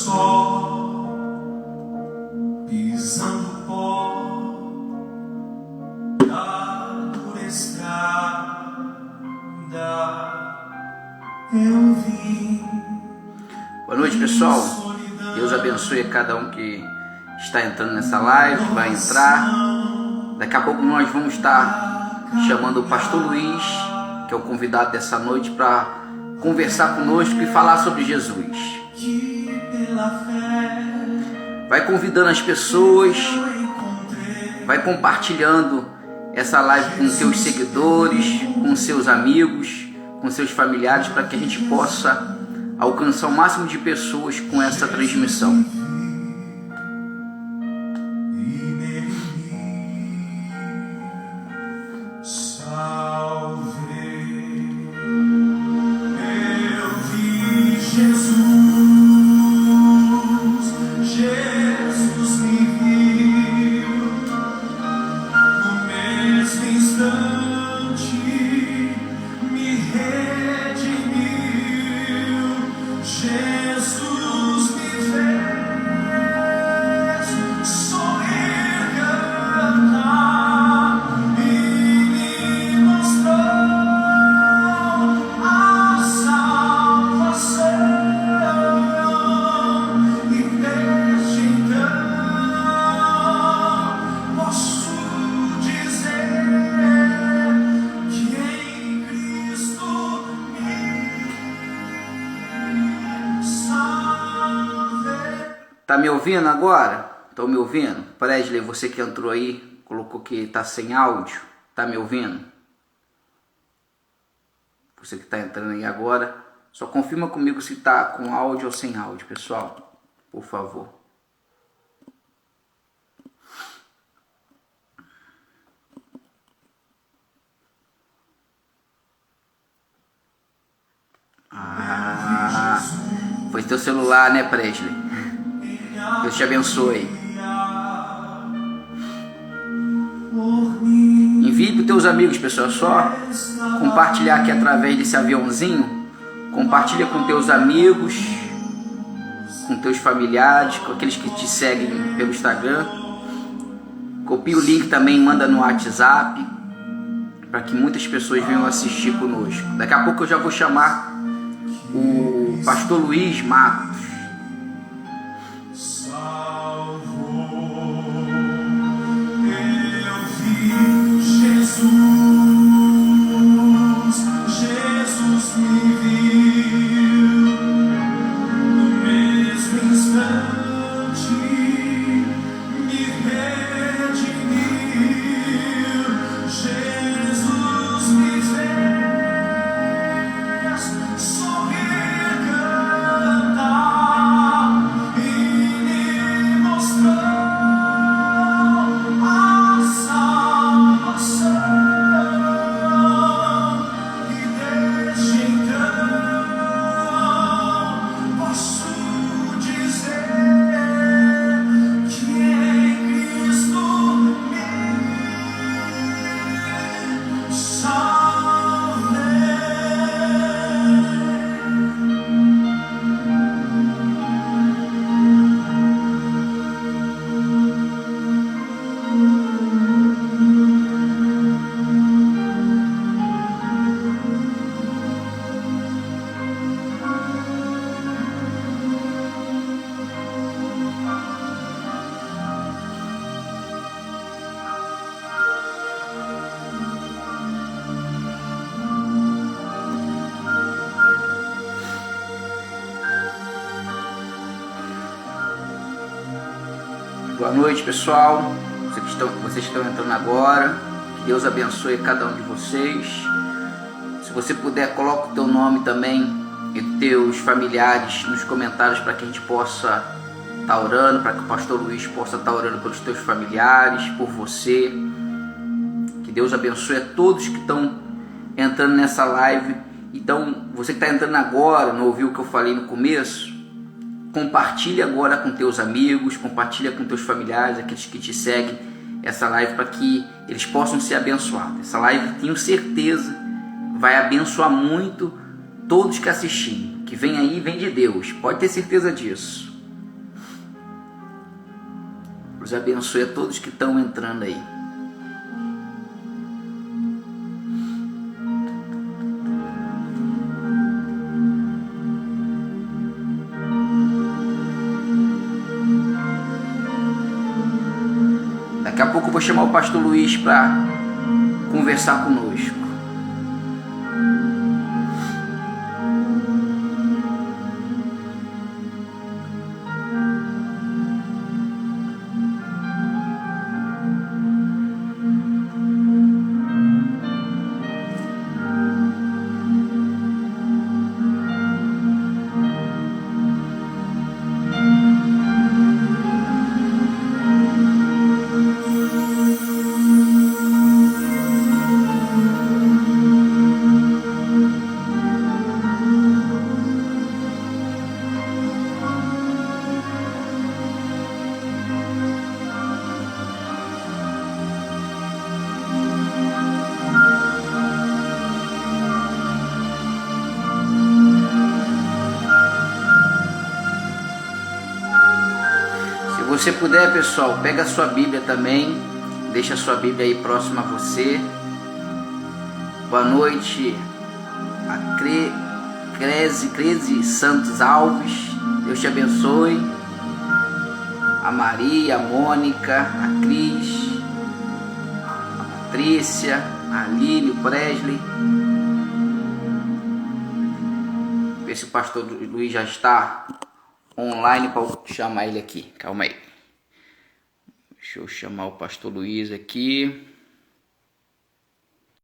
só, pisando pó da dura estrada, eu vim. Boa noite, pessoal. Deus abençoe a cada um que está entrando nessa live, vai entrar. Daqui a pouco nós vamos estar chamando o pastor Luiz, que é o convidado dessa noite, para conversar conosco e falar sobre Jesus. Vai convidando as pessoas, vai compartilhando essa live com seus seguidores, com seus amigos, com seus familiares, para que a gente possa alcançar o máximo de pessoas com essa transmissão. Tá me ouvindo agora? Estão me ouvindo? Presley, você que entrou aí, colocou que tá sem áudio. Tá me ouvindo? Você que tá entrando aí agora, só confirma comigo se tá com áudio ou sem áudio, pessoal. Por favor. Foi teu celular, né, Presley? Deus te abençoe. Envie para os teus amigos, pessoal. Só compartilhar aqui através desse aviãozinho. Compartilha com teus amigos, com teus familiares, com aqueles que te seguem pelo Instagram. Copia o link também, manda no WhatsApp, para que muitas pessoas venham assistir conosco. Daqui a pouco eu já vou chamar o pastor Luiz Matos. Jesus me viu no mesmo instante, me redimiu. Jesus me fez sorrir, cantar e me mostrou a salvação. Boa noite, pessoal. Vocês estão entrando agora. Que Deus abençoe cada um de vocês. Se você puder, coloca o teu nome também e teus familiares nos comentários, para que a gente possa estar orando, para que o pastor Luiz possa estar orando pelos teus familiares, por você. Que Deus abençoe a todos que estão entrando nessa live. Então, você que está entrando agora, não ouviu o que eu falei no começo? Compartilha agora com teus amigos, compartilha com teus familiares, aqueles que te seguem essa live, para que eles possam ser abençoados. Essa live, tenho certeza, vai abençoar muito todos que assistirem. Que vem aí, vem de Deus, pode ter certeza disso. Deus abençoe a todos que estão entrando aí. Daqui a pouco eu vou chamar o pastor Luiz para conversar conosco. Se você puder, pessoal, pega a sua Bíblia também, deixa a sua Bíblia aí próxima a você. Boa noite a Creze Santos Alves, Deus te abençoe. A Maria, a Mônica, a Cris, a Patrícia, a Lília, o Presley. Ver se o pastor Luiz já está online para eu chamar ele aqui. Calma aí. Deixa eu chamar o pastor Luiz aqui.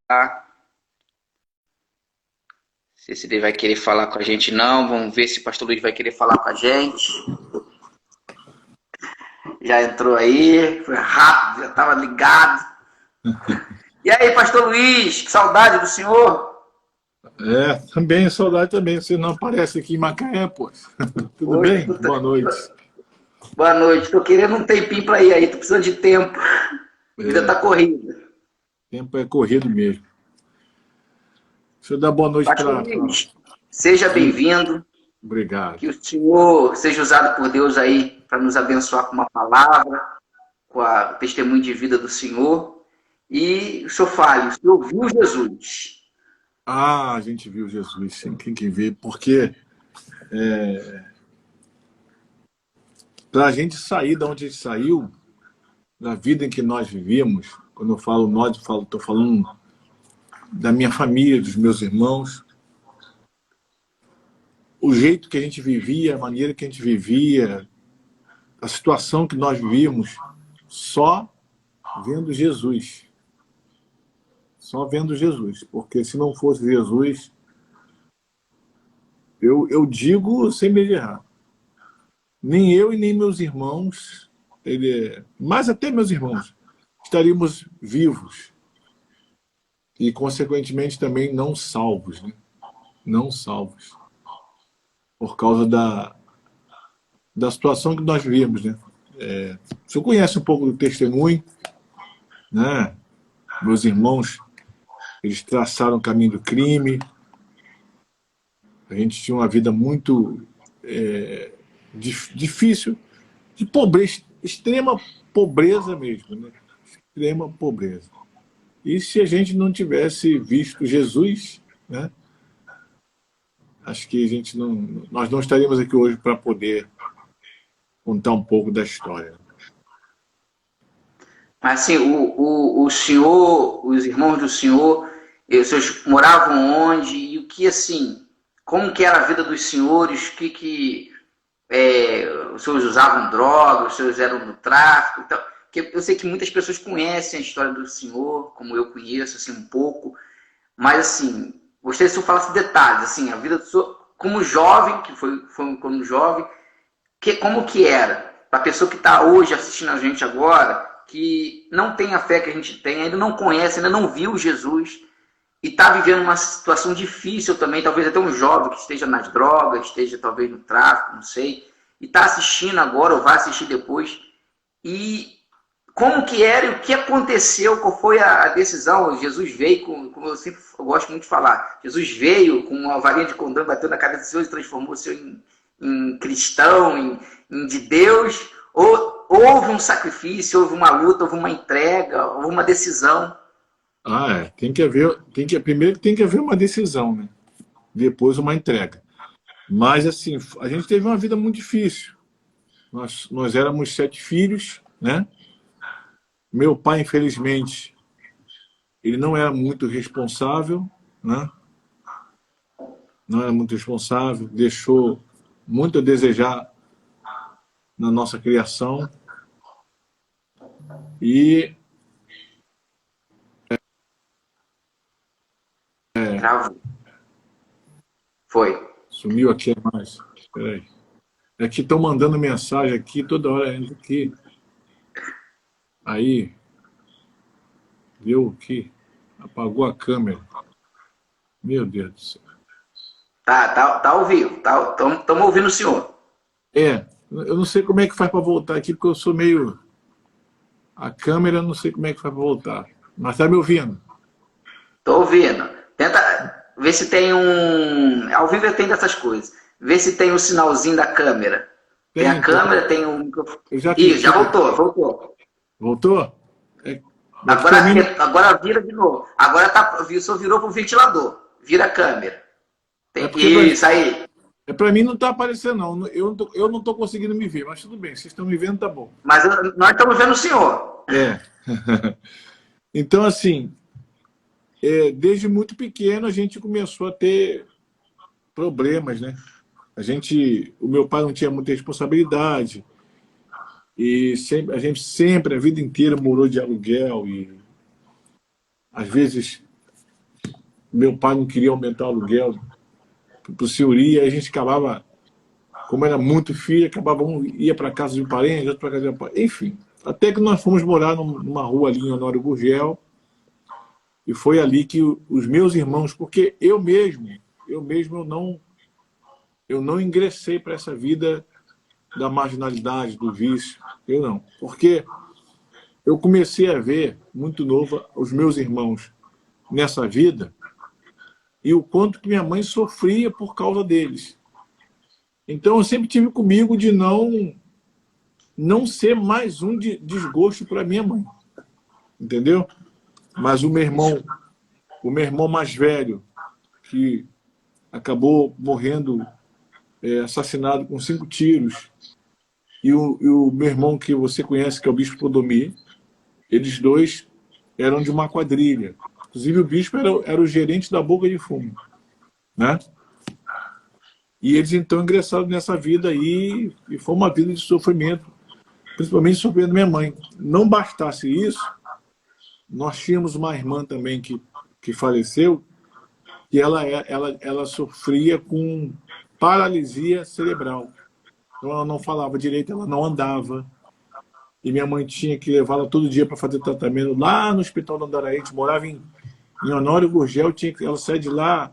Tá? Não sei se ele vai querer falar com a gente não. Vamos ver se o pastor Luiz vai querer falar com a gente. Já entrou aí. Foi rápido, já estava ligado. E aí, pastor Luiz, que saudade do senhor. Também, saudade também. Você não aparece aqui em Macaé, pô. Tudo bem? Boa noite. Boa noite. Tô querendo um tempinho para ir aí. Tô precisando de tempo. A vida tá corrida. Tempo é corrido mesmo. Deixa eu dar boa noite para... Seja bem-vindo. Obrigado. Que o senhor seja usado por Deus aí para nos abençoar com uma palavra, com o testemunho de vida do senhor. E o senhor fale, o senhor viu Jesus. A gente viu Jesus, sim. Tem que ver, porque para a gente sair de onde a gente saiu, da vida em que nós vivíamos, quando eu falo nós, estou falando da minha família, dos meus irmãos, o jeito que a gente vivia, a maneira que a gente vivia, a situação que nós vivíamos, só vendo Jesus. Só vendo Jesus, porque se não fosse Jesus, eu digo sem medo de errar, nem eu e nem meus irmãos, mas até meus irmãos, estaríamos vivos e, consequentemente, também não salvos, né? Não salvos, por causa da situação que nós vivemos, né? O senhor conhece um pouco do testemunho, né? Meus irmãos, eles traçaram o caminho do crime. A gente tinha uma vida muito difícil, de pobreza, extrema pobreza mesmo, né? Extrema pobreza. E se a gente não tivesse visto Jesus, né? Acho que nós não estaríamos aqui hoje para poder contar um pouco da história. Mas assim, o senhor, os irmãos do senhor, vocês moravam onde? E o que, assim, como que era a vida dos senhores? Os senhores usavam drogas, os senhores eram no tráfico? Então, porque eu sei que muitas pessoas conhecem a história do senhor, como eu conheço, assim, um pouco. Mas, assim, gostaria que o senhor falasse detalhes, assim, a vida do senhor como jovem, que foi como jovem, como que era? Para a pessoa que está hoje assistindo a gente agora, que não tem a fé que a gente tem, ainda não conhece, ainda não viu Jesus, e está vivendo uma situação difícil também, talvez até um jovem que esteja nas drogas, esteja talvez no tráfico, não sei, e está assistindo agora, ou vai assistir depois, e como que era e o que aconteceu, qual foi a decisão? Jesus veio, como eu sempre gosto muito de falar, Jesus veio com uma varinha de condão, bateu na cabeça do Senhor e transformou o Senhor em cristão, de Deus, ou houve um sacrifício, houve uma luta, houve uma entrega, houve uma decisão. Tem que haver, primeiro tem que haver uma decisão, né? Depois uma entrega. Mas, assim, a gente teve uma vida muito difícil. Nós éramos 7 filhos, né? Meu pai, infelizmente, ele não era muito responsável, né? Não era muito responsável, deixou muito a desejar na nossa criação. E Travou. Foi. sumiu aqui a mais. Espera aí. É que estão mandando mensagem aqui, toda hora entra aqui. Aí, deu aqui, apagou a câmera. Meu Deus do céu. Tá ao vivo. Estamos ouvindo o senhor. Eu não sei como é que faz para voltar aqui, porque eu sou meio... A câmera, eu não sei como é que faz para voltar. Mas tá me ouvindo? Tô ouvindo. Tenta ver se tem um... Ao vivo tem dessas coisas. Vê se tem um sinalzinho da câmera. Tem a câmera, tem um microfone. Já voltou. Voltou? Agora vira de novo. Agora só virou pro ventilador. Vira a câmera. Isso aí. Para mim não está aparecendo, não. Eu não estou conseguindo me ver, mas tudo bem. Vocês estão me vendo, tá bom. Mas nós estamos vendo o senhor. Então, assim, desde muito pequeno a gente começou a ter problemas, né? O meu pai não tinha muita responsabilidade. E a gente sempre, a vida inteira, morou de aluguel. E às vezes meu pai não queria aumentar o aluguel para o senhorio, aí a gente acabava, como era muito filho, ia para casa de um parente, outro para casa de um parente, enfim. Até que nós fomos morar numa rua ali em Honório Gurgel, e foi ali que os meus irmãos, porque eu não ingressei para essa vida da marginalidade, do vício, eu não. Porque eu comecei a ver, muito novo, os meus irmãos nessa vida, e o quanto que minha mãe sofria por causa deles. Então eu sempre tive comigo de não ser mais um desgosto para minha mãe. Entendeu? Mas o meu irmão mais velho, que acabou morrendo, assassinado com 5 tiros, e o meu irmão que você conhece, que é o Bispo Clodomir, eles dois eram de uma quadrilha. Inclusive o bispo era o gerente da Boca de Fumo, né? E eles então ingressaram nessa vida aí, e foi uma vida de sofrimento, principalmente sofrendo minha mãe. Não bastasse isso, nós tínhamos uma irmã também que faleceu, e ela sofria com paralisia cerebral. Então ela não falava direito, ela não andava. E minha mãe tinha que levá-la todo dia para fazer tratamento lá no Hospital do Andaraí. A gente morava em Honório Gurgel, ela sair de lá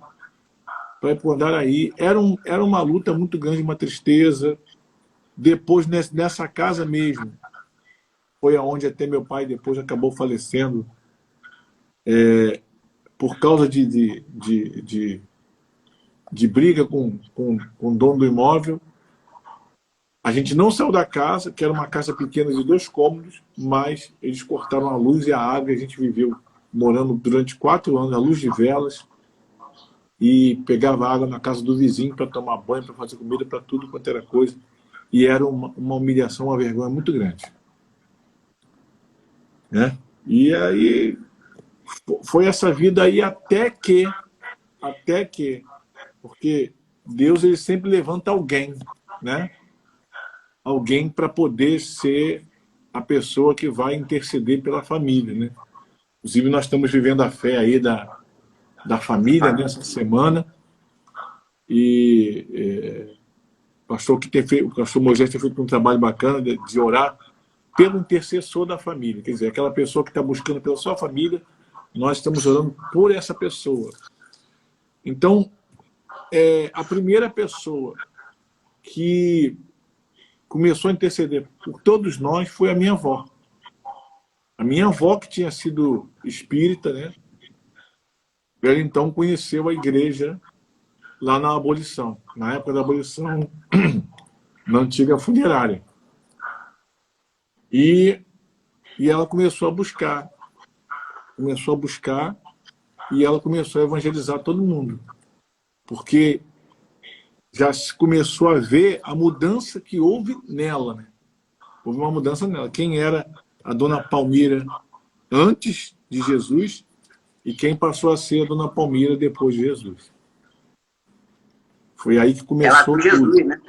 para ir para o Andaraí. Era uma luta muito grande, uma tristeza. Depois, nessa casa mesmo, foi aonde até meu pai depois acabou falecendo, por causa de briga com o dono do imóvel. A gente não saiu da casa, que era uma casa pequena de 2 cômodos, mas eles cortaram a luz e a água, e a gente viveu morando durante 4 anos, à luz de velas, e pegava água na casa do vizinho para tomar banho, para fazer comida, para tudo quanto era coisa. E era uma humilhação, uma vergonha muito grande. Né? E aí foi essa vida aí até que, porque Deus ele sempre levanta alguém, né? Alguém para poder ser a pessoa que vai interceder pela família, né? Inclusive, nós estamos vivendo a fé aí da família nessa semana, e o pastor Moisés tem feito um trabalho bacana de orar pelo intercessor da família, quer dizer, aquela pessoa que está buscando pela sua família, nós estamos orando por essa pessoa. Então, a primeira pessoa que começou a interceder por todos nós foi a minha avó. A minha avó, que tinha sido espírita, né? Ela então conheceu a igreja lá na abolição, na época da abolição, na antiga funerária. E, e ela começou a buscar, e ela começou a evangelizar todo mundo, porque já se começou a ver a mudança que houve nela, né? Houve uma mudança nela. Quem era a dona Palmira antes de Jesus e quem passou a ser a dona Palmira depois de Jesus. Foi aí que Ela começou viu tudo. Jesus, né?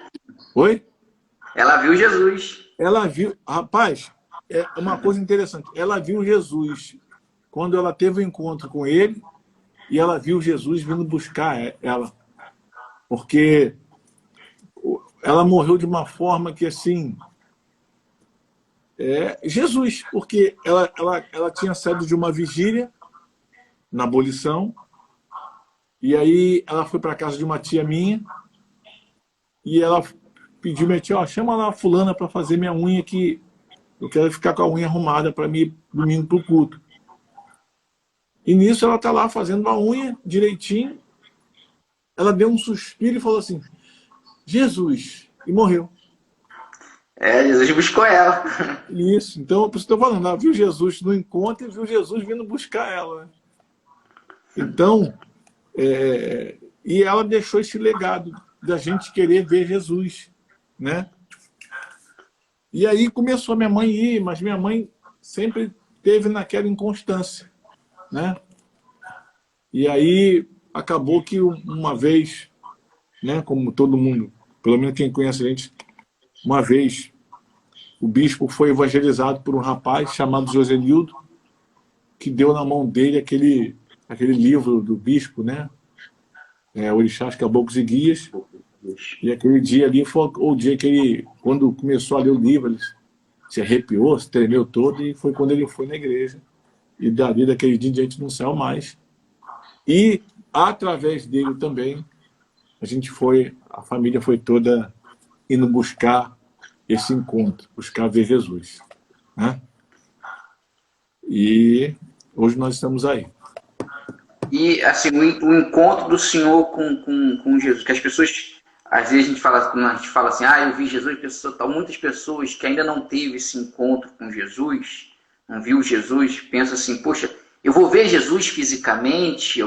Oi? Ela viu Jesus. Ela viu, rapaz, é uma coisa interessante. Ela viu Jesus quando ela teve o um encontro com ele e ela viu Jesus vindo buscar ela. Porque ela morreu de uma forma que, assim, Jesus, porque ela tinha saído de uma vigília na abolição, e aí ela foi para casa de uma tia minha, e ela pediu minha tia, ó, chama lá a fulana para fazer minha unha, que eu quero ficar com a unha arrumada para mim domingo para o culto. E nisso ela está lá fazendo a unha direitinho, ela deu um suspiro e falou assim, Jesus, e morreu. Jesus buscou ela. Isso, então, por isso que eu estou falando, ela viu Jesus no encontro e viu Jesus vindo buscar ela. Né? Então, e ela deixou esse legado da gente querer ver Jesus, né? E aí começou a minha mãe ir, mas minha mãe sempre teve naquela inconstância, né? E aí acabou que uma vez, né, como todo mundo, pelo menos quem conhece a gente, uma vez o bispo foi evangelizado por um rapaz chamado Josenildo, que deu na mão dele aquele livro do bispo, né? Orixás, Caboclos e Guias. E aquele dia ali foi o dia que ele, quando começou a ler o livro, ele se arrepiou, se tremeu todo, e foi quando ele foi na igreja. E dali, daquele dia em diante, não saiu mais. E, através dele também, a família foi toda indo buscar esse encontro, buscar ver Jesus. Né? E hoje nós estamos aí. E, assim, o encontro do Senhor com Jesus, que as pessoas, às vezes quando a gente fala assim, eu vi Jesus, muitas pessoas que ainda não teve esse encontro com Jesus, não viu Jesus, pensam assim, poxa, eu vou ver Jesus fisicamente,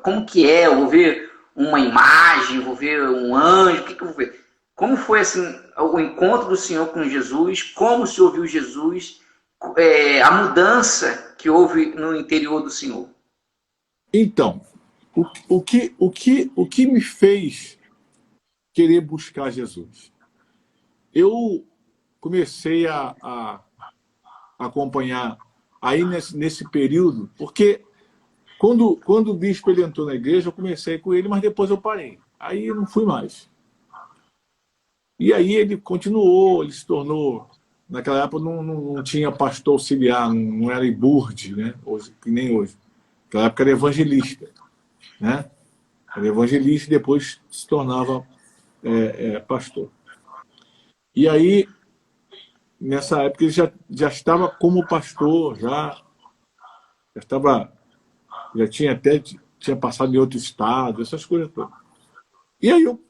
como que é? Eu vou ver uma imagem, vou ver um anjo, o que eu vou ver? Como foi assim, o encontro do Senhor com Jesus, como o Senhor viu Jesus, a mudança que houve no interior do Senhor? Então, o que me fez querer buscar Jesus? Eu comecei a acompanhar aí nesse período, porque quando o bispo ele entrou na igreja, eu comecei com ele, mas depois eu parei. Aí eu não fui mais. E aí ele continuou, ele se tornou... Naquela época não tinha pastor auxiliar, não era IBURD, né? Hoje, que nem hoje. Naquela época era evangelista. Né? Era evangelista e depois se tornava pastor. E aí, nessa época, ele já estava como pastor, já tinha passado em outro estado, essas coisas todas. E aí eu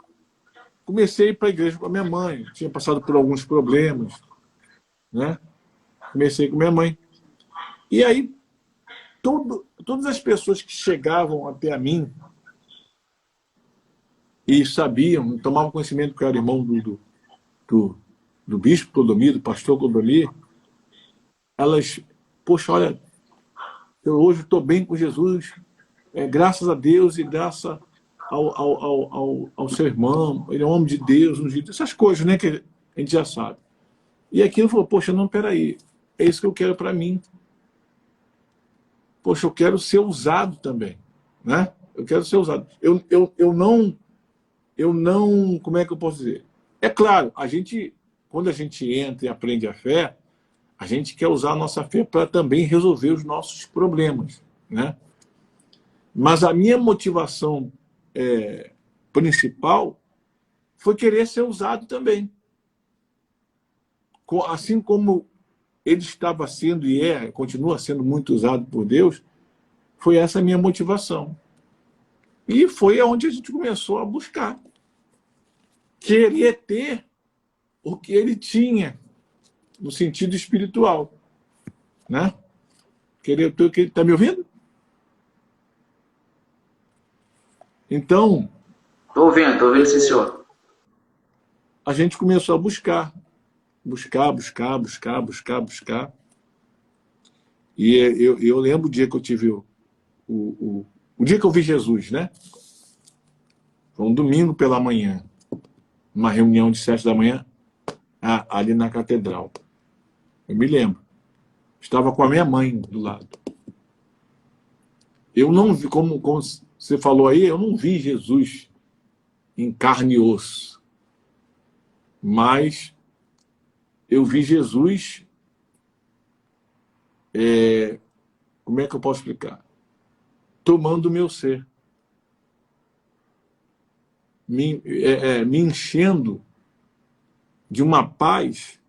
comecei a ir para a igreja com a minha mãe, tinha passado por alguns problemas, né? Comecei com minha mãe. E aí, todas as pessoas que chegavam até a mim e sabiam, tomavam conhecimento que eu era irmão do bispo Clodomir, do pastor Clodomir, elas, poxa, olha, eu hoje estou bem com Jesus, graças a Deus e graças ao seu irmão, ele é um homem de Deus, essas coisas, né, que a gente já sabe. E aquilo falou, poxa, não, peraí, é isso que eu quero para mim. Poxa, eu quero ser usado também, né? Eu quero ser usado. Eu não, como é que eu posso dizer? É claro, quando a gente entra e aprende a fé, a gente quer usar a nossa fé para também resolver os nossos problemas, né? Mas a minha motivação principal foi querer ser usado também. Assim como ele estava sendo e continua sendo muito usado por Deus, foi essa a minha motivação. E foi onde a gente começou a buscar. Querer ter o que ele tinha. no sentido espiritual, né? Está me ouvindo? Então, Estou ouvindo, sim, senhor. a gente começou a buscar. E eu lembro o dia que eu tive o dia que eu vi Jesus, né? Foi um domingo pela manhã, uma reunião de 7 da manhã, ali na catedral. Eu me lembro. Estava com a minha mãe do lado. Eu não vi, como você falou aí, eu não vi Jesus em carne e osso. Mas eu vi Jesus, como é que eu posso explicar? Tomando o meu ser. Me enchendo de uma paz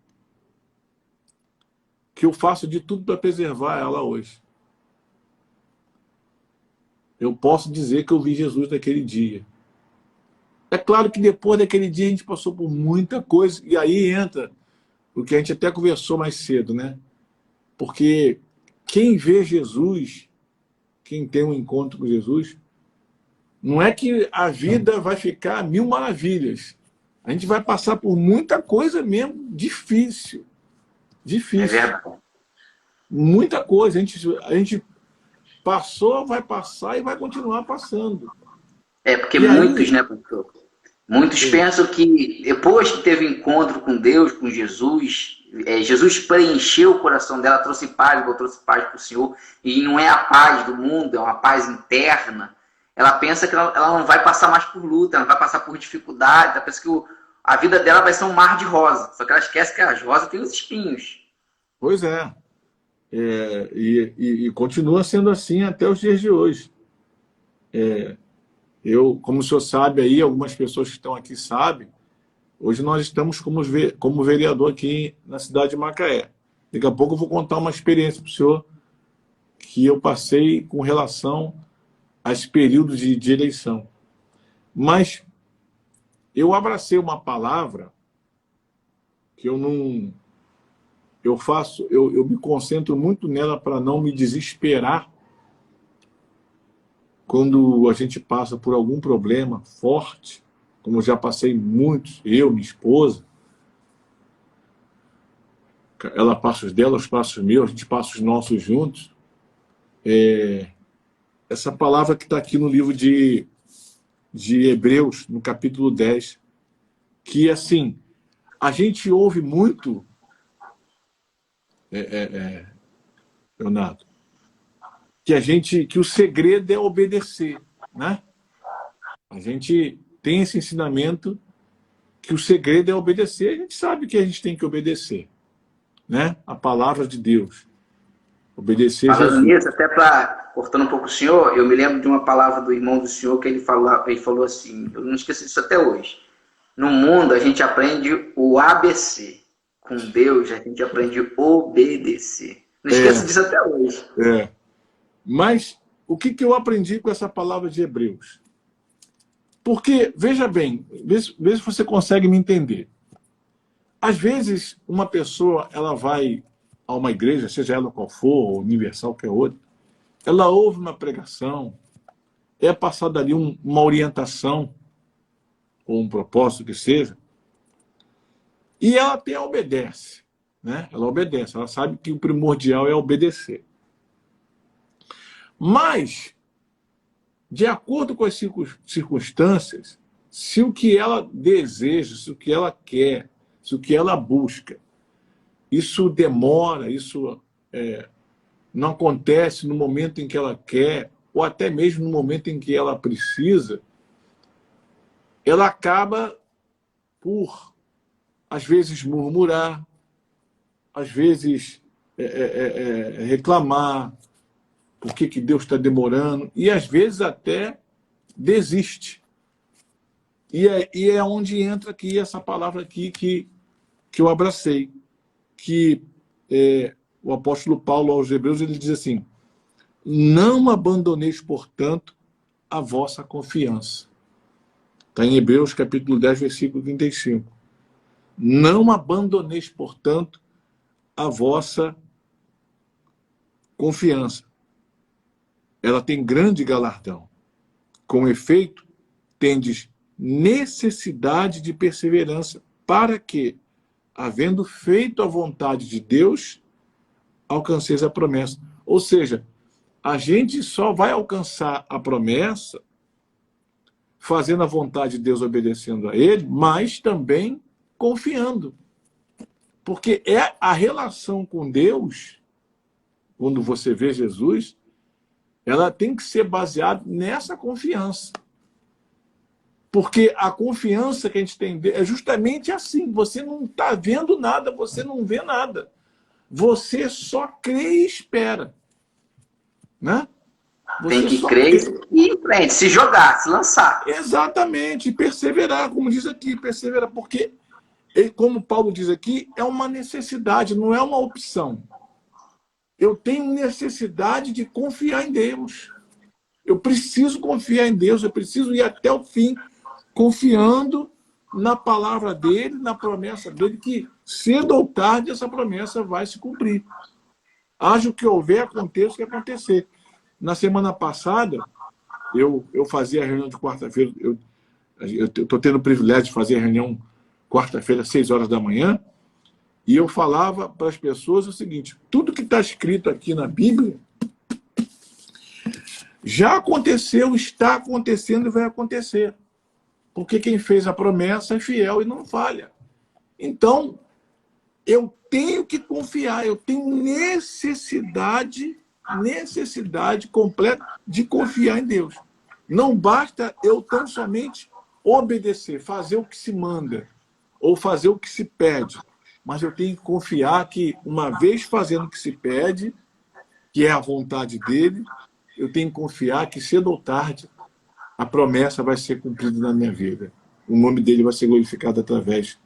que eu faço de tudo para preservar ela hoje. Eu posso dizer que eu vi Jesus naquele dia. É claro que depois daquele dia a gente passou por muita coisa, e aí entra o que a gente até conversou mais cedo, né? Porque quem vê Jesus, quem tem um encontro com Jesus, não é que a vida vai ficar mil maravilhas. A gente vai passar por muita coisa mesmo difícil. É verdade. Muita coisa. A gente passou, vai passar e vai continuar passando. Porque E muitos, aí, né, pastor? Muitos pensam que depois que teve encontro com Deus, com Jesus, Jesus preencheu o coração dela, trouxe paz para o Senhor, e não é a paz do mundo, é uma paz interna. Ela pensa que ela não vai passar mais por luta, ela não vai passar por dificuldade, ela pensa que a vida dela vai ser um mar de rosa, só que ela esquece que as rosas têm os espinhos. pois é. E continua sendo assim até os dias de hoje. Como o senhor sabe aí, algumas pessoas que estão aqui sabem, hoje nós estamos como vereador aqui na cidade de Macaé. Daqui a pouco eu vou contar uma experiência para o senhor que eu passei com relação a esse período de eleição. Mas eu abracei uma palavra que eu não... Eu me concentro muito nela para não me desesperar quando a gente passa por algum problema forte, como eu já passei muitos, eu, minha esposa. Ela passa os dela, os passos os meus, a gente passa os nossos juntos. Essa palavra que está aqui no livro de Hebreus, no capítulo 10, que, assim, a gente ouve muito, Leonardo, que o segredo é obedecer, né? A gente tem esse ensinamento que o segredo é obedecer. A gente sabe que a gente tem que obedecer, né? A palavra de Deus. Obedecer a Jesus. Falando nisso, até cortando um pouco o senhor, eu me lembro de uma palavra do irmão do senhor que ele falou assim, eu não esqueci disso até hoje. No mundo a gente aprende o ABC. Com Deus a gente aprende obedecer. Não esqueça disso até hoje. Mas o que eu aprendi com essa palavra de Hebreus? Porque, veja bem, vê se você consegue me entender. Às vezes, uma pessoa ela vai a uma igreja, seja ela qual for, universal, que é outra, ela ouve uma pregação, é passada ali uma orientação, ou um propósito que seja, e ela até obedece, né? Ela obedece, ela sabe que o primordial é obedecer. Mas, de acordo com as circunstâncias, se o que ela deseja, se o que ela quer, se o que ela busca, isso demora, isso não acontece no momento em que ela quer, ou até mesmo no momento em que ela precisa, ela acaba por, às vezes, murmurar, às vezes reclamar, por que Deus está demorando, e às vezes até desiste. E é onde entra aqui essa palavra aqui que eu abracei, que o apóstolo Paulo aos Hebreus, ele diz assim: não abandoneis, portanto, a vossa confiança. Está em Hebreus capítulo 10, versículo 35. Não abandoneis, portanto, a vossa confiança. Ela tem grande galardão. Com efeito, tendes necessidade de perseverança, para que, havendo feito a vontade de Deus, alcanceis a promessa. Ou seja, a gente só vai alcançar a promessa fazendo a vontade de Deus, obedecendo a Ele, mas também confiando. Porque é a relação com Deus, quando você vê Jesus, ela tem que ser baseada nessa confiança. Porque a confiança que a gente tem é justamente assim. Você não está vendo nada, você não vê nada. Você só crê e espera. Né? Tem que crer e ir em frente, se jogar, se lançar. Exatamente, perseverar, como diz aqui, perseverar. Porque, como Paulo diz aqui, é uma necessidade, não é uma opção. Eu tenho necessidade de confiar em Deus. Eu preciso confiar em Deus, eu preciso ir até o fim, confiando na palavra dele, na promessa dele, que cedo ou tarde essa promessa vai se cumprir. Haja o que houver, aconteça o que acontecer. Na semana passada, eu fazia a reunião de quarta-feira, eu estou tendo o privilégio de fazer a reunião quarta-feira, às 6 horas da manhã, e eu falava para as pessoas o seguinte: tudo que está escrito aqui na Bíblia já aconteceu, está acontecendo e vai acontecer. Porque quem fez a promessa é fiel e não falha. Então, eu tenho que confiar, eu tenho necessidade completa de confiar em Deus. Não basta eu tão somente obedecer, fazer o que se manda, ou fazer o que se pede. Mas eu tenho que confiar que, uma vez fazendo o que se pede, que é a vontade dele, eu tenho que confiar que, cedo ou tarde, a promessa vai ser cumprida na minha vida. O nome dele vai ser glorificado através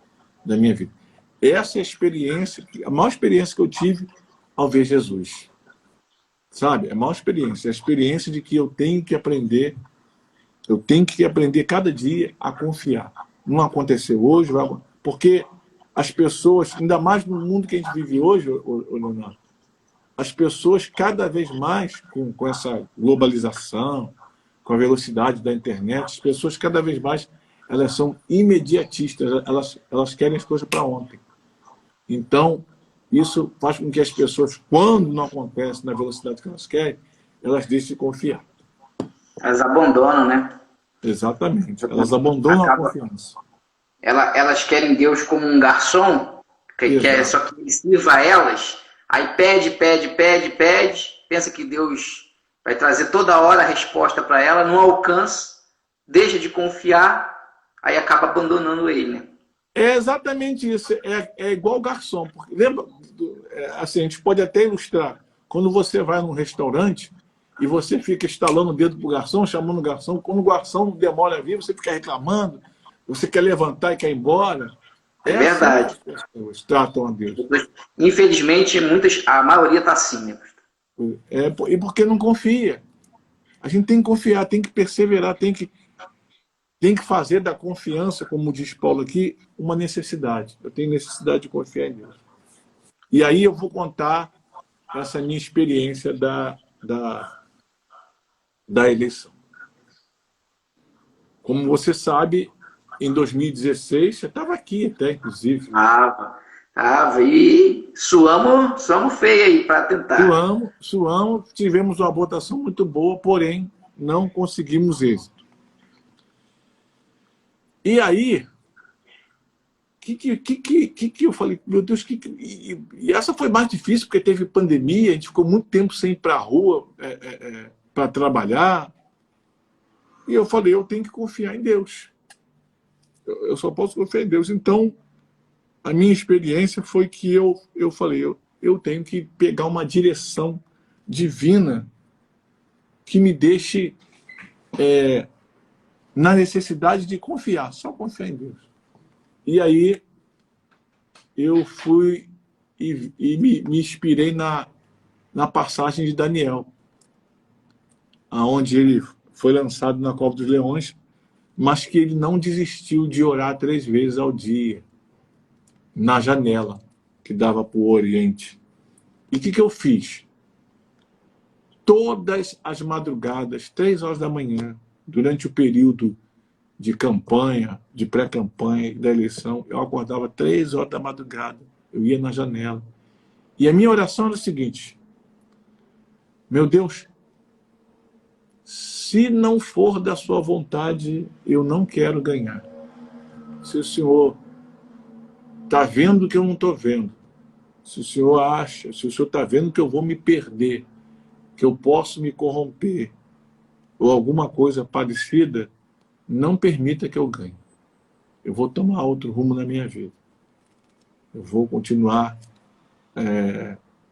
da minha vida. Essa é a experiência, a maior experiência que eu tive ao ver Jesus. Sabe? É a maior experiência. É a experiência de que eu tenho que aprender cada dia a confiar. Não aconteceu hoje, porque as pessoas, ainda mais no mundo que a gente vive hoje, Leonardo, as pessoas cada vez mais, com essa globalização, com a velocidade da internet, as pessoas cada vez mais elas são imediatistas, elas querem as coisas para ontem. Então, isso faz com que as pessoas, quando não acontece na velocidade que elas querem, elas deixem de confiar. Elas abandonam, né? Exatamente, elas abandonam a confiança. Elas querem Deus como um garçom, que quer só que ele sirva a elas, aí pede, pensa que Deus vai trazer toda hora a resposta para ela, não alcança, deixa de confiar, aí acaba abandonando ele, né? É exatamente isso, é igual garçom. Porque, lembra, assim, a gente pode até ilustrar, quando você vai num restaurante e você fica estalando o dedo pro garçom, chamando o garçom, quando o garçom demora a vir, você fica reclamando, você quer levantar e quer ir embora. É verdade. Assim que as pessoas tratam a Deus. Infelizmente, a maioria está assim, né? E porque não confia. A gente tem que confiar, tem que perseverar, tem que fazer da confiança, como diz Paulo aqui, uma necessidade. Eu tenho necessidade de confiar em Deus. E aí eu vou contar essa minha experiência da eleição. Como você sabe, em 2016, você estava aqui até, inclusive. Tava. E suamos feio aí para tentar. Suamos, tivemos uma votação muito boa, porém não conseguimos êxito. E aí, que eu falei, meu Deus, e essa foi mais difícil, porque teve pandemia, a gente ficou muito tempo sem ir para a rua para trabalhar. E eu falei, eu tenho que confiar em Deus. Eu só posso confiar em Deus. Então, a minha experiência foi que eu falei, eu tenho que pegar uma direção divina que me deixe na necessidade de confiar, só confiar em Deus. E aí eu fui e me inspirei na passagem de Daniel, onde ele foi lançado na cova dos leões, mas que ele não desistiu de orar 3 vezes ao dia, na janela. que dava para o Oriente. E o que eu fiz? Todas as madrugadas, 3 horas da manhã, durante o período de campanha, de pré-campanha, da eleição, eu acordava 3 horas da madrugada, eu ia na janela. E a minha oração era a seguinte: meu Deus, se não for da sua vontade, eu não quero ganhar. Se o Senhor está vendo que eu não estou vendo, se o Senhor acha, se o Senhor está vendo que eu vou me perder, que eu posso me corromper, ou alguma coisa parecida, não permita que eu ganhe. Eu vou tomar outro rumo na minha vida. Eu vou continuar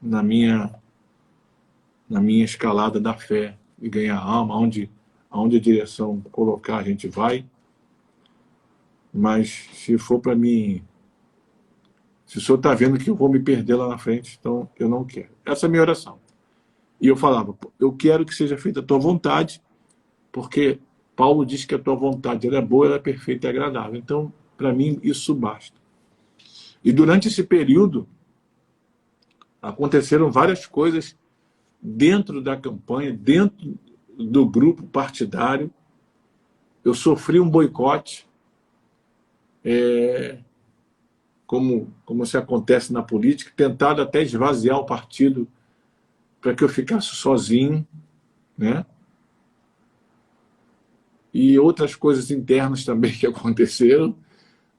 na minha escalada da fé e ganhar alma, aonde a direção colocar a gente vai. Mas se for para mim, se o Senhor está vendo que eu vou me perder lá na frente, então eu não quero. Essa é a minha oração. E eu falava, eu quero que seja feita a tua vontade, porque Paulo diz que a tua vontade ela é boa, ela é perfeita e agradável. Então, para mim, isso basta. E durante esse período, aconteceram várias coisas dentro da campanha, dentro do grupo partidário. Eu sofri um boicote, como se acontece na política, tentado até esvaziar o partido para que eu ficasse sozinho, né? E outras coisas internas também que aconteceram,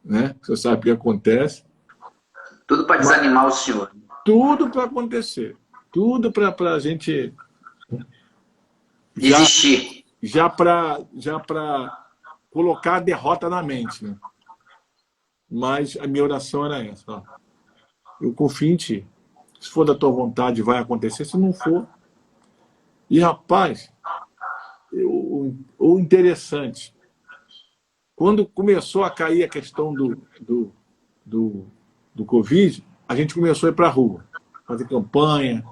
né? Você sabe o que acontece. Tudo para desanimar o senhor. Tudo para acontecer. Tudo para a gente desistir. Já para colocar a derrota na mente, né? Mas a minha oração era essa. Ó. Eu confio em ti. Se for da tua vontade, vai acontecer. Se não for... E, rapaz, o interessante, quando começou a cair a questão do Covid, a gente começou a ir para a rua, fazer campanha,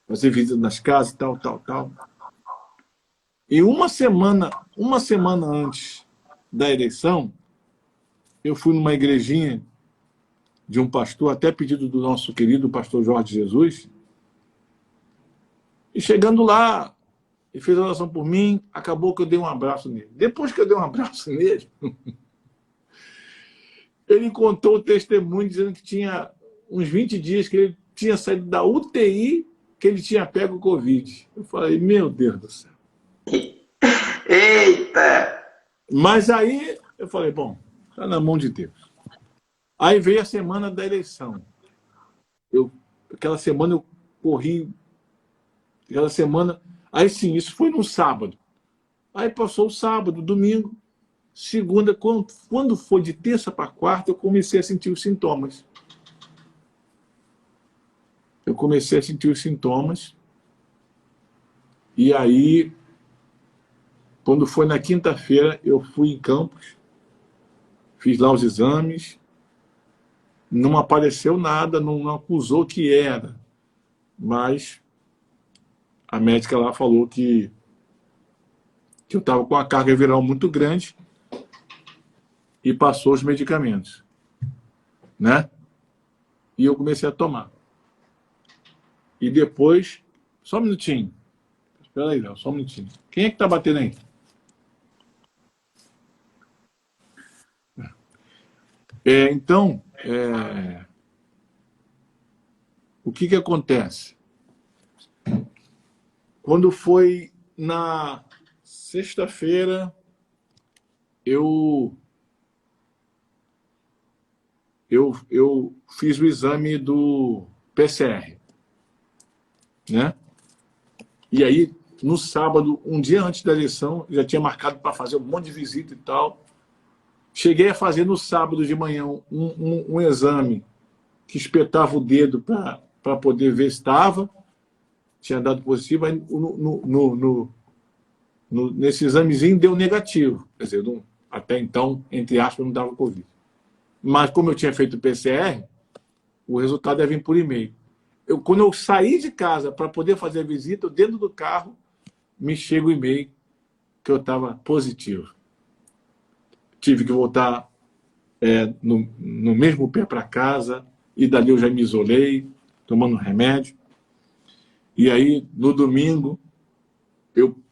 fazer visita nas casas, tal. E uma semana antes da eleição, eu fui numa igrejinha de um pastor, até pedido do nosso querido pastor Jorge Jesus, e chegando lá, ele fez a oração por mim, acabou que eu dei um abraço nele. Depois que eu dei um abraço nele, ele contou o testemunho dizendo que tinha uns 20 dias que ele tinha saído da UTI, que ele tinha pego o Covid. Eu falei, meu Deus do céu. Eita! Mas aí eu falei, bom, está na mão de Deus. Aí veio a semana da eleição. Aquela semana eu corri, aquela semana... Aí sim, isso foi no sábado. Aí passou o sábado, domingo, segunda, quando foi de terça para quarta, eu comecei a sentir os sintomas. E aí, quando foi na quinta-feira, eu fui em Campos, fiz lá os exames, não apareceu nada, não acusou que era, mas a médica lá falou que eu estava com uma carga viral muito grande e passou os medicamentos, né? E eu comecei a tomar. E depois, só um minutinho, espera aí, Léo, só um minutinho. Quem é que está batendo aí? Então, o que acontece? Quando foi na sexta-feira, eu fiz o exame do PCR, né? E aí, no sábado, um dia antes da eleição, já tinha marcado para fazer um monte de visita e tal. Cheguei a fazer no sábado de manhã um exame que espetava o dedo para poder ver se estava. Tinha dado positivo, aí nesse examezinho deu negativo. Quer dizer, até então, entre aspas, não dava Covid. Mas como eu tinha feito o PCR, o resultado ia vir por e-mail. Quando eu saí de casa para poder fazer a visita, dentro do carro, me chega o e-mail que eu estava positivo. Tive que voltar no mesmo pé para casa e dali eu já me isolei, tomando remédio. E aí, no domingo,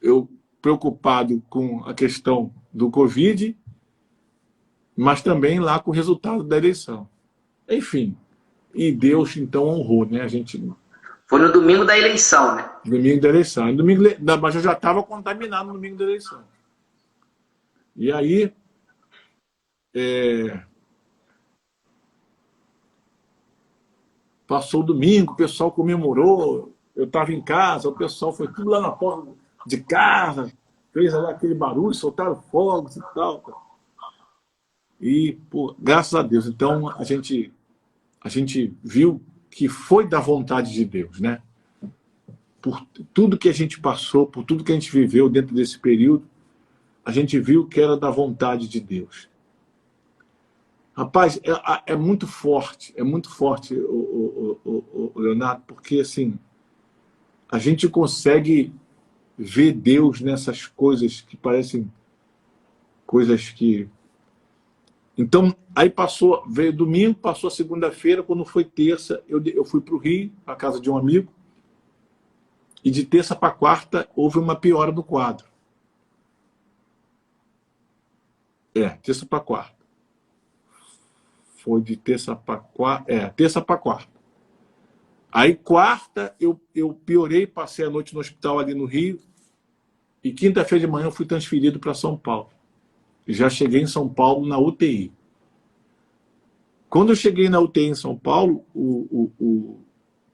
eu preocupado com a questão do Covid, mas também lá com o resultado da eleição. Enfim, e Deus então honrou, né? A gente... Foi no domingo da eleição, né? Domingo da eleição. Mas eu já estava contaminado no domingo da eleição. E aí, passou o domingo, o pessoal comemorou, eu estava em casa, o pessoal foi tudo lá na porta de casa, fez lá aquele barulho, soltaram fogos e tal. E, pô, graças a Deus, então a gente viu que foi da vontade de Deus, né? Por tudo que a gente passou, por tudo que a gente viveu dentro desse período, a gente viu que era da vontade de Deus. Rapaz, é muito forte, o Leonardo, porque assim, a gente consegue ver Deus nessas coisas que parecem coisas que... Então, aí veio domingo, passou a segunda-feira, quando foi terça, eu fui para o Rio, para a casa de um amigo, e de terça para quarta houve uma piora do quadro. Terça para quarta. Foi de terça para quarta. Terça para quarta. Aí quarta eu piorei, passei a noite no hospital ali no Rio, e quinta-feira de manhã eu fui transferido para São Paulo. Já cheguei em São Paulo na UTI. Quando eu cheguei na UTI em São Paulo, o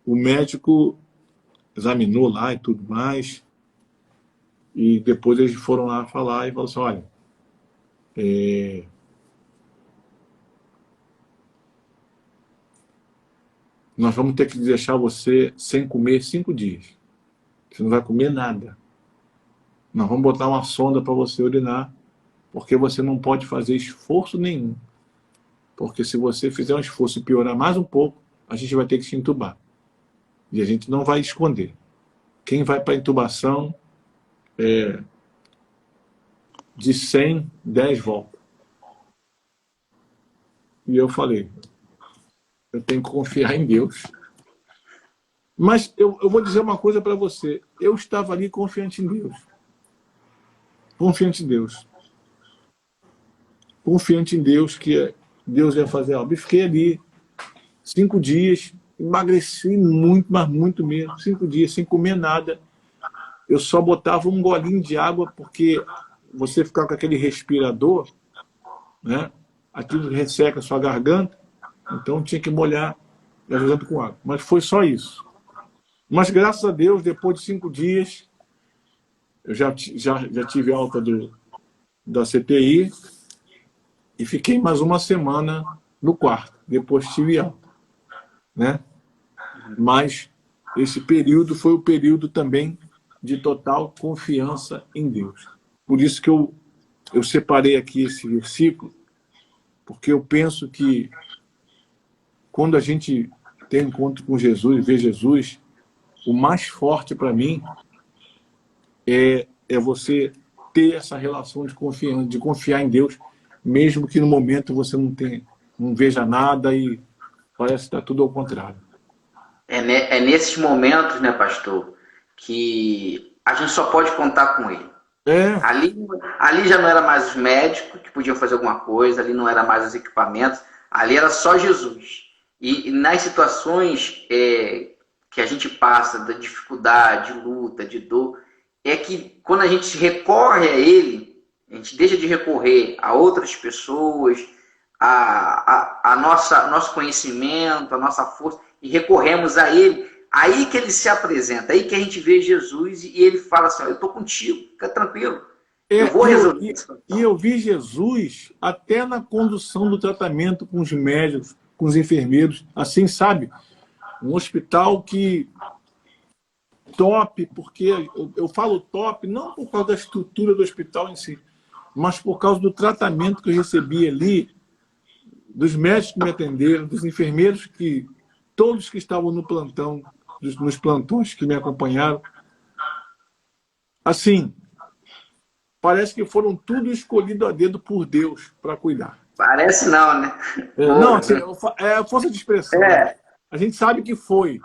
médico examinou lá e tudo mais, e depois eles foram lá falar e falaram assim, olha, nós vamos ter que deixar você sem comer 5 dias. Você não vai comer nada. Nós vamos botar uma sonda para você urinar, porque você não pode fazer esforço nenhum. Porque se você fizer um esforço e piorar mais um pouco, a gente vai ter que te entubar. E a gente não vai esconder. Quem vai para a intubação, de 100, 10 voltam. E eu falei, eu tenho que confiar em Deus. Mas eu vou dizer uma coisa para você. Eu estava ali confiante em Deus. Confiante em Deus. Confiante em Deus que Deus ia fazer algo. E fiquei ali 5 dias, emagreci muito, mas muito mesmo. 5 dias sem comer nada. Eu só botava um golinho de água, porque você ficar com aquele respirador, né? Aquilo resseca a sua garganta, então tinha que molhar a garganta com água. Mas foi só isso. Mas graças a Deus, depois de 5 dias, eu já tive alta da CTI e fiquei mais uma semana no quarto. Depois tive alta, né? Mas esse período foi o período também de total confiança em Deus. Por isso que eu separei aqui esse versículo, porque eu penso que quando a gente tem encontro com Jesus, vê Jesus, o mais forte para mim é você ter essa relação de confiança, de confiar em Deus, mesmo que no momento você não veja nada e parece que está tudo ao contrário. É nesses momentos, né, pastor, que a gente só pode contar com ele. Ali já não era mais os médicos que podiam fazer alguma coisa, ali não era mais os equipamentos, ali era só Jesus. E nas situações que a gente passa, da dificuldade, de luta, de dor, é que quando a gente recorre a ele, a gente deixa de recorrer a outras pessoas, nosso conhecimento, a nossa força, e recorremos a ele, aí que ele se apresenta, aí que a gente vê Jesus e ele fala assim, eu estou contigo, fica tranquilo, eu vou resolver isso. E eu vi Jesus até na condução do tratamento com os médicos, com os enfermeiros, assim, sabe? Um hospital que top, porque eu falo top não por causa da estrutura do hospital em si, mas por causa do tratamento que eu recebi ali, dos médicos que me atenderam, dos enfermeiros todos que estavam no plantão, nos plantões que me acompanharam. Assim, parece que foram tudo escolhido a dedo por Deus para cuidar. Parece não, né? Não, assim, é a força de expressão. Né? É, A gente sabe que foi,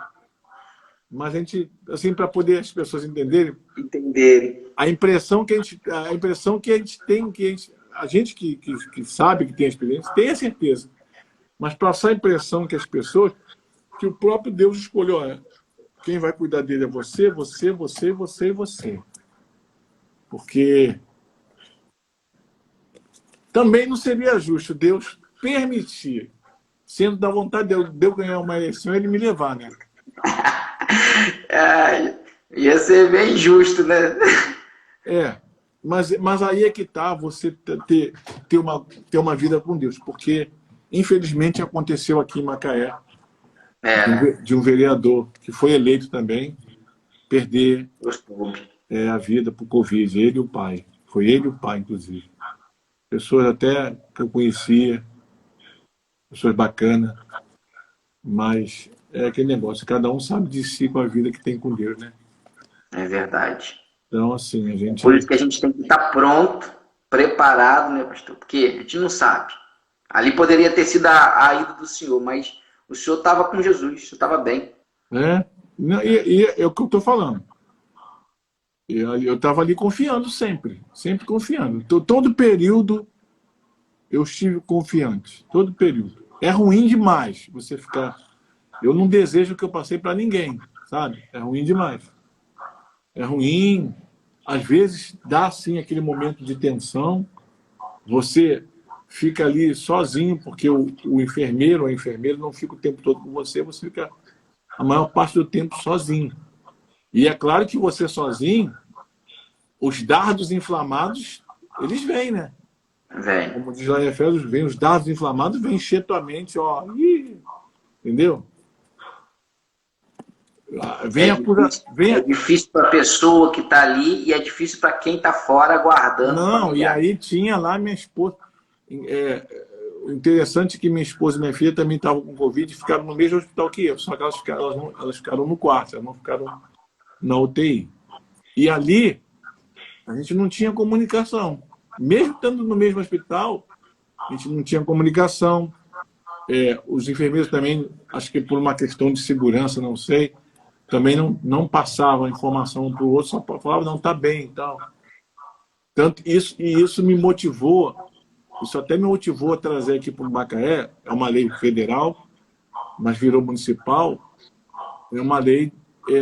mas a gente, assim, para poder as pessoas entenderem, entenderem. a impressão que a gente tem, a gente que sabe, que tem a experiência, tem a certeza. Mas passar a impressão que as pessoas, que o próprio Deus escolheu, olha, quem vai cuidar dele é você, você, você, você e você. Porque também não seria justo Deus permitir, sendo da vontade de eu ganhar uma eleição, ele me levar, né? Ia ser bem justo, né? Mas aí é que tá você ter uma vida com Deus, porque infelizmente aconteceu aqui em Macaé, Né? de um vereador que foi eleito também, perder Gostou. a vida por Covid, ele e o pai. Foi ele e o pai, inclusive. Pessoas até que eu conhecia, pessoas bacanas, mas é aquele negócio, cada um sabe de si com a vida que tem com Deus, né? É verdade. Então, assim, a gente... Por isso que a gente tem que estar pronto, preparado, né, pastor? Porque a gente não sabe. Ali poderia ter sido a ida do Senhor, mas o Senhor estava com Jesus, o Senhor estava bem. Não, e é o que eu estou falando. Eu estava ali confiando sempre confiando. Todo período eu estive confiante, todo período. É ruim demais você ficar... Eu não desejo o que eu passei para ninguém, sabe? É ruim demais. É ruim. Às vezes dá, sim, aquele momento de tensão. Você fica ali sozinho, porque o enfermeiro ou a enfermeira não fica o tempo todo com você, você fica a maior parte do tempo sozinho. E é claro que você sozinho, os dardos inflamados, eles vêm, né? Vem. Como diz lá em Efésios, vem os dardos inflamados, vem encher tua mente, ó. Entendeu? É difícil para a pessoa que está ali e é difícil para quem está fora aguardando. Não, e aí tinha lá minha esposa. O interessante é que minha esposa e minha filha também estavam com Covid e ficaram no mesmo hospital que eu, só que elas ficaram no quarto, elas não ficaram na UTI. E ali a gente não tinha comunicação. Mesmo estando no mesmo hospital, a gente não tinha comunicação. Os enfermeiros também, acho que por uma questão de segurança, não sei, também não passavam a informação um para o outro, só falavam, não, está bem e tal. Tanto isso me motivou, isso até me motivou a trazer aqui para o Macaé, é uma lei federal, mas virou municipal, é uma lei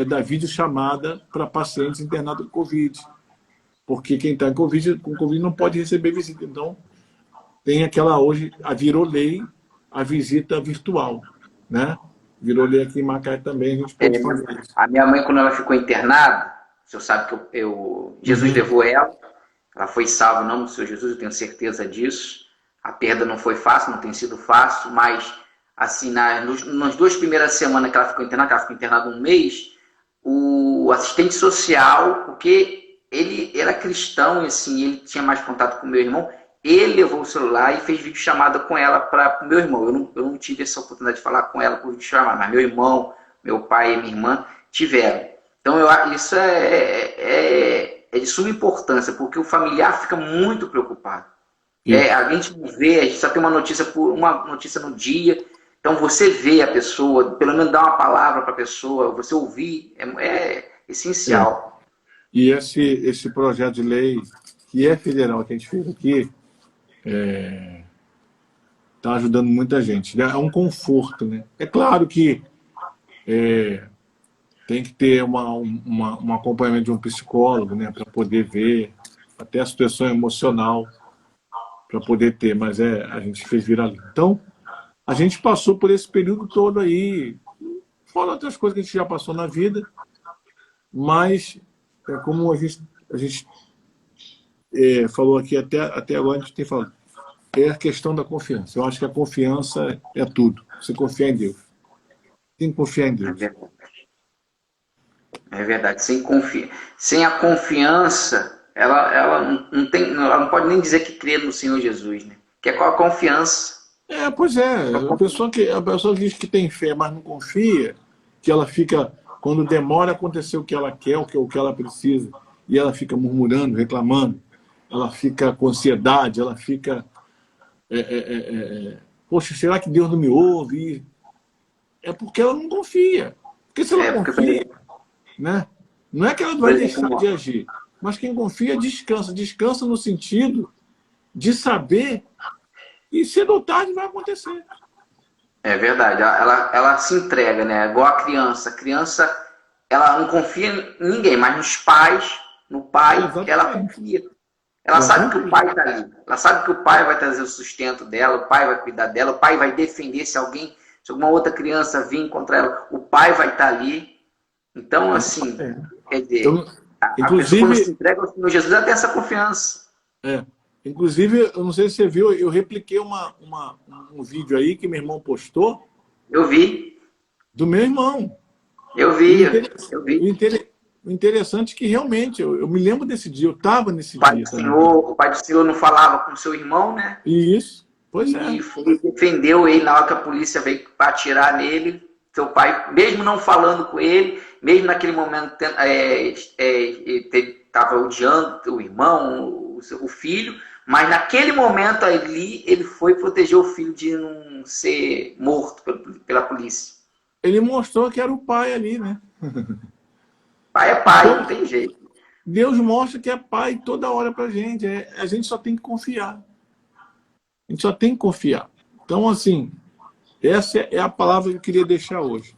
da videochamada para pacientes internados com Covid. Porque quem está com Covid não pode receber visita. Então, tem aquela hoje, virou lei, a visita virtual, né? Virou lei aqui em Macaé também, a gente pode fazer isso. A minha mãe, quando ela ficou internada, o senhor sabe que Jesus levou ela foi salva em nome do Senhor Jesus, eu tenho certeza disso. A perda não foi fácil, não tem sido fácil, mas assim, nas 2 primeiras semanas que ela ficou internada um mês, o assistente social, porque ele era cristão e assim, ele tinha mais contato com o meu irmão, ele levou o celular e fez videochamada com ela para o meu irmão. Eu não tive essa oportunidade de falar com ela por videochamada, mas meu irmão, meu pai e minha irmã tiveram. Então, isso é de suma importância, porque o familiar fica muito preocupado. A gente não vê, a gente só tem uma notícia no dia. Então, você vê a pessoa, pelo menos dar uma palavra para a pessoa, você ouvir, é essencial. E esse projeto de lei, que é federal, que a gente fez aqui, está ajudando muita gente. É um conforto, né? É claro que tem que ter um acompanhamento de um psicólogo, né, para poder ver até a situação emocional, para poder ter, mas a gente fez virar lei. Então, a gente passou por esse período todo aí, fora outras coisas que a gente já passou na vida, mas como a gente falou aqui até agora, a gente tem falado, é a questão da confiança. Eu acho que a confiança é tudo. Você confiar em Deus. Tem que confiar em Deus. É verdade. Sem a confiança, ela não pode nem dizer que crê no Senhor Jesus, né? Que é com a confiança. Pois é. A pessoa que diz que tem fé, mas não confia, que ela fica, quando demora a acontecer o que ela quer, o que ela precisa, e ela fica murmurando, reclamando, ela fica com ansiedade, ela fica Poxa, será que Deus não me ouve? É porque ela não confia. Porque se ela confia, né? Não é que ela vai deixar de agir, mas quem confia descansa. Descansa no sentido de saber e cedo ou tarde vai acontecer. É verdade, ela se entrega, né? Igual a criança. A criança, ela não confia em ninguém, mas nos pais, no pai, Exatamente. ela confia. Ela sabe que o pai está ali. Ela sabe que o pai vai trazer o sustento dela, o pai vai cuidar dela, o pai vai defender se alguma outra criança vir contra ela, o pai vai estar ali. Então, assim, quer dizer, Então, a pessoa quando se entrega ao Senhor Jesus, ela tem essa confiança. Inclusive, eu não sei se você viu, eu repliquei um vídeo aí que meu irmão postou. Eu vi. Do meu irmão. Eu vi. O interessante é que realmente, eu me lembro desse dia, eu estava nesse dia. O pai do Senhor não falava com seu irmão, né? Isso, pois é. E defendeu ele na hora que a polícia veio para atirar nele. Seu pai, mesmo não falando com ele, mesmo naquele momento estava odiando o irmão, o filho, mas naquele momento ali ele foi proteger o filho de não ser morto pela polícia. Ele mostrou que era o pai ali, né? Pai é pai, então, não tem jeito. Deus mostra que é pai toda hora pra gente. A gente só tem que confiar. A gente só tem que confiar. Então, assim, essa é a palavra que eu queria deixar hoje.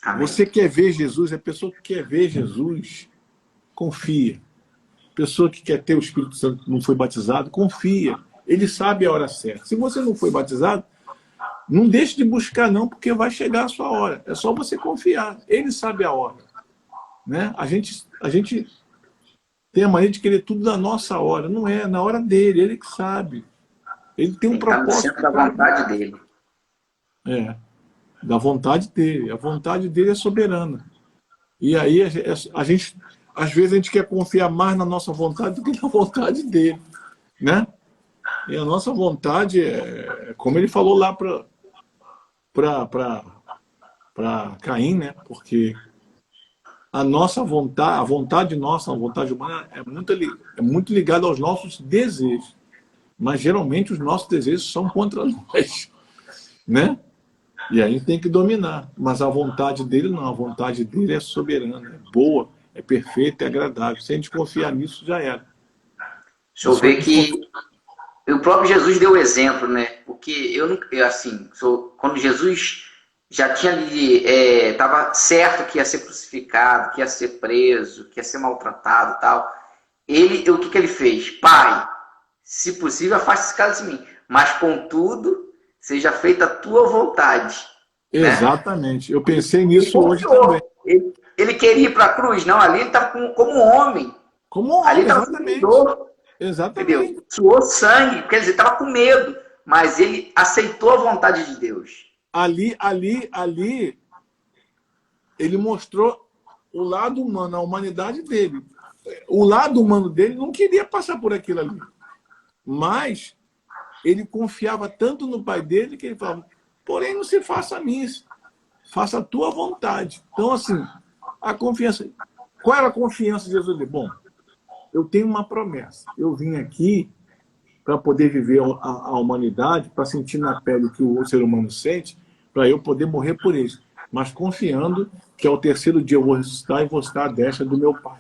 Amém. Você quer ver Jesus, a pessoa que quer ver Jesus, confia. A pessoa que quer ter o Espírito Santo, não foi batizado, confia. Ele sabe a hora certa. Se você não foi batizado, não deixe de buscar não, porque vai chegar a sua hora. É só você confiar. Ele sabe a hora. Né? A gente tem a mania de querer tudo na nossa hora. Não é, na hora dele, ele que sabe. Ele tem um propósito. Tá da vontade dele. Da vontade dele. A vontade dele é soberana. E aí a gente, às vezes a gente quer confiar mais na nossa vontade do que na vontade dele. Né? E a nossa vontade é, como ele falou lá para Caim, né? Porque a nossa vontade, a vontade nossa, a vontade humana é muito ligada aos nossos desejos. Mas geralmente os nossos desejos são contra nós, né? E aí a gente tem que dominar. Mas a vontade dele não, a vontade dele é soberana, é boa, é perfeita, é agradável. Se a gente confiar nisso, já era. Deixa eu ver que o próprio Jesus deu o exemplo, né? Porque quando Jesus já tinha ali, estava certo que ia ser crucificado, que ia ser preso, que ia ser maltratado e tal. O que ele fez? Pai, se possível, afaste esse caso de mim. Mas, contudo, seja feita a tua vontade. Exatamente. Né? Eu pensei nisso hoje também. Ele queria ir para a cruz? Não, ali ele estava como homem. Como homem, ali exatamente. Exatamente. Entendeu? Suou sangue, quer dizer, estava com medo. Mas ele aceitou a vontade de Deus. Ali, ele mostrou o lado humano, a humanidade dele. O lado humano dele não queria passar por aquilo ali. Mas ele confiava tanto no pai dele que ele falava, porém não se faça a mim, faça a tua vontade. Então, assim, a confiança. Qual era a confiança de Jesus? Bom, eu tenho uma promessa. Eu vim aqui para poder viver a humanidade, para sentir na pele o que o ser humano sente, para eu poder morrer por eles. Mas confiando que ao terceiro dia eu vou ressuscitar e vou estar à destra do meu Pai.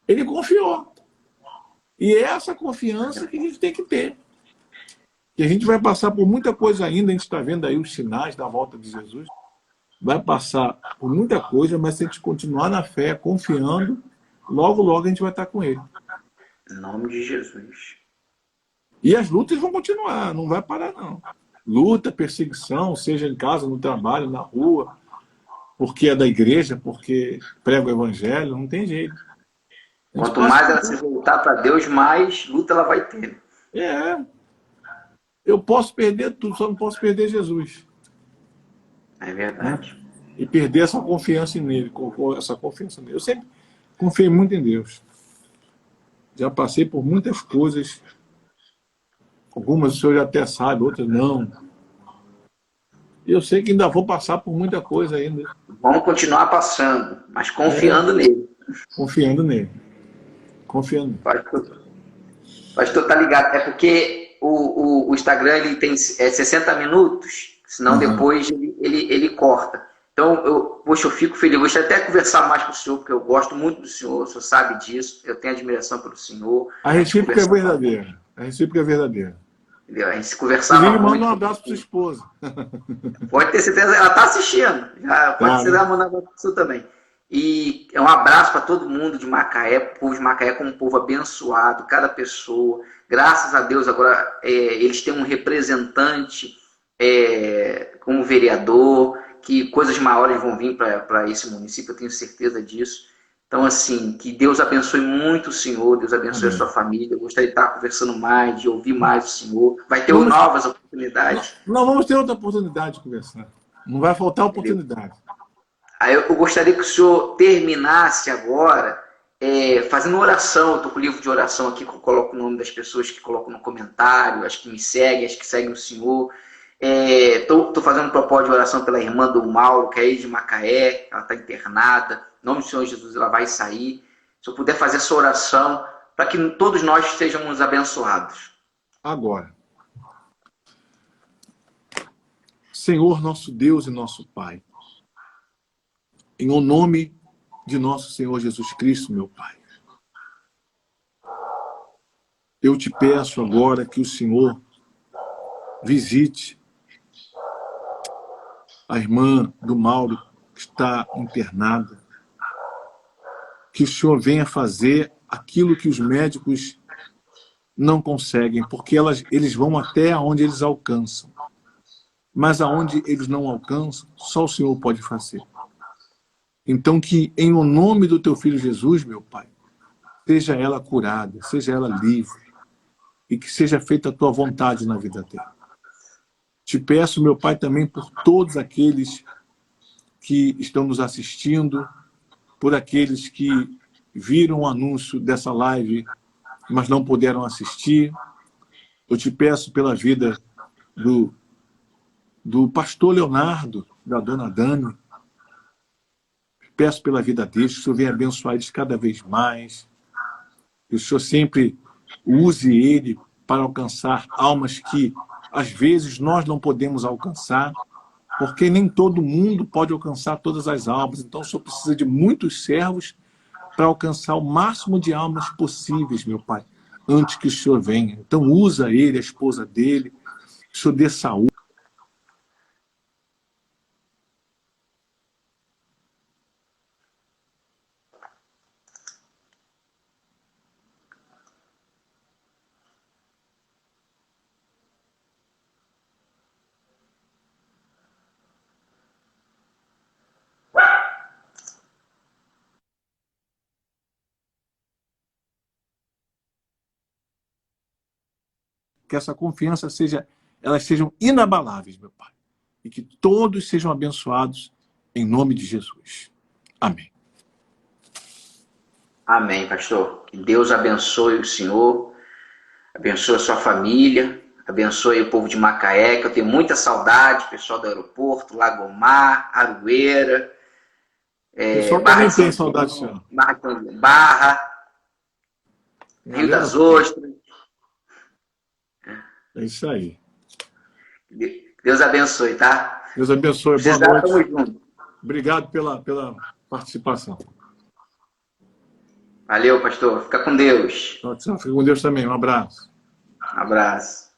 Ele confiou. E é essa confiança que a gente tem que ter. E a gente vai passar por muita coisa ainda, a gente está vendo aí os sinais da volta de Jesus. Vai passar por muita coisa, mas se a gente continuar na fé, confiando, logo, logo a gente vai estar com ele. Em nome de Jesus. E as lutas vão continuar, não vai parar não. Luta, perseguição, seja em casa, no trabalho, na rua, porque é da igreja, porque prega o evangelho, não tem jeito. Quanto mais ela se voltar para Deus, mais luta ela vai ter. Eu posso perder tudo, só não posso perder Jesus. É verdade. E perder essa confiança nele, Eu sempre confiei muito em Deus. Já passei por muitas coisas. Algumas o senhor já até sabe, outras não. E eu sei que ainda vou passar por muita coisa ainda. Vamos continuar passando, mas confiando nele. Confiando nele. Pode. Pastor, tá ligado? É porque o Instagram ele tem 60 minutos, senão depois ele corta. Então, poxa, eu fico feliz. Eu gostaria até de conversar mais com o senhor, porque eu gosto muito do senhor, o senhor sabe disso, eu tenho admiração pelo senhor. A recíproca é verdadeira. A recíproca é verdadeira. Entendeu? A gente se conversava Inclusive, muito. manda um abraço para sua esposa. Pode ter certeza, ela está assistindo. Já pode ser ela mandar para você também. E é um abraço para todo mundo de Macaé, o povo de Macaé como um povo abençoado, cada pessoa. Graças a Deus, agora eles têm um representante como vereador, que coisas maiores vão vir para esse município, eu tenho certeza disso. Então, assim, que Deus abençoe muito o senhor, Deus abençoe a sua família. Eu gostaria de estar conversando mais, de ouvir mais o senhor. Vai ter novas oportunidades. Nós vamos ter outra oportunidade de conversar. Não vai faltar oportunidade. Aí eu gostaria que o senhor terminasse agora fazendo oração. Eu estou com o livro de oração aqui, que eu coloco o nome das pessoas que colocam no comentário, as que me seguem, as que seguem o senhor. Estou fazendo um propósito de oração pela irmã do Mauro, que é aí de Macaé, ela está internada. Em nome do Senhor Jesus, ela vai sair. Se eu puder fazer essa oração, para que todos nós sejamos abençoados. Agora, Senhor, nosso Deus e nosso Pai, em o nome de nosso Senhor Jesus Cristo, meu Pai, eu te peço agora que o Senhor visite a irmã do Mauro, que está internada, que o Senhor venha fazer aquilo que os médicos não conseguem, porque eles vão até onde eles alcançam. Mas aonde eles não alcançam, só o Senhor pode fazer. Então que, em o nome do teu Filho Jesus, meu Pai, seja ela curada, seja ela livre, e que seja feita a tua vontade na vida dela. Te peço, meu Pai, também por todos aqueles que estão nos assistindo, por aqueles que viram o anúncio dessa live, mas não puderam assistir. Eu te peço pela vida do pastor Leonardo, da dona Dani. Peço pela vida deles, que o Senhor venha abençoar eles cada vez mais. Que o Senhor sempre use ele para alcançar almas que, às vezes, nós não podemos alcançar, porque nem todo mundo pode alcançar todas as almas. Então, o Senhor precisa de muitos servos para alcançar o máximo de almas possíveis, meu Pai, antes que o Senhor venha. Então, usa ele, a esposa dele, que o Senhor dê saúde. Que essa confiança elas sejam inabaláveis, meu Pai. E que todos sejam abençoados em nome de Jesus. Amém. Amém, pastor. Que Deus abençoe o senhor, abençoe a sua família, abençoe o povo de Macaé, que eu tenho muita saudade, pessoal do aeroporto, Lagomar, Aroeira, O pessoal também tem saudade do senhor. Barra, Rio das Ostras. É isso aí. Deus abençoe, tá? Deus abençoe. Boa Precisar, tamo noite. junto. Obrigado pela participação. Valeu, pastor. Fica com Deus. Tchau, tchau. Fica com Deus também. Um abraço. Um abraço.